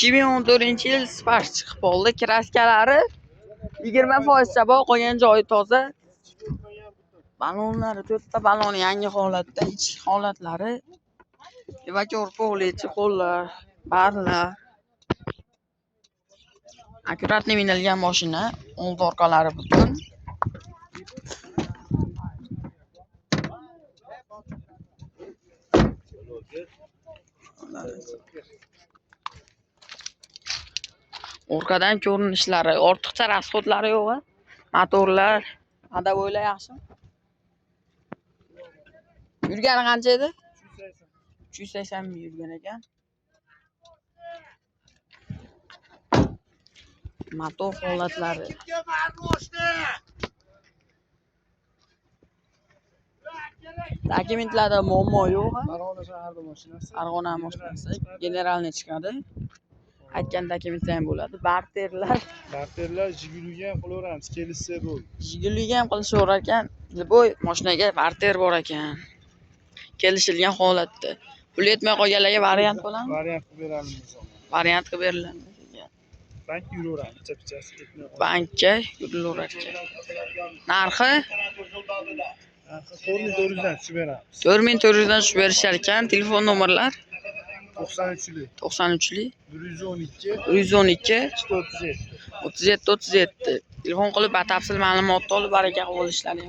2014-yil Spark chiqib qoldi. Kraskalari 20% javob, qolgan joyi toza. Balonlari 4 ta balon yangi holatda, ichki holatlari evakor polichi qo'llar, barlar. Akkuratni minilgan mashina, old orqalari butun. Orqadan ko'rinishlari, ortiqcha rasxodlari yo'q. Motorlar, adabo'ylar yaxshi. Yurgani qancha edi? 380 ming yurgan ekan. Motor holatlari. Dokumentlarda muammo yo'q. Farg'ona shaharda mashinasi. Farg'ona mashinasi generalni chiqadi. Aytgan dokumentlar ham bo'ladi. Barterlar Jiguliga ham qilaveramiz, kelishsa bo'ldi. Jiguliga ham qilishaverar ekan. Boy mashinaga barter bor ekan. Kelishilgan holatda. Pul yetmay qolganlarga variant bo'ladimi? Variant qilib beramiz. Variant qilib beriladi. Bankka yuraveramiz, chapichasi ketmay qoladi. Bankka yurilaverar ekan. Narxi 4400 dan tushib beramiz. 4400 dan tushib berishar ekan. Telefon nomerlar 93lik 93lik 112 112 37. 37 37. Telefon qilib batafsil ma'lumot olib baraka qilishlari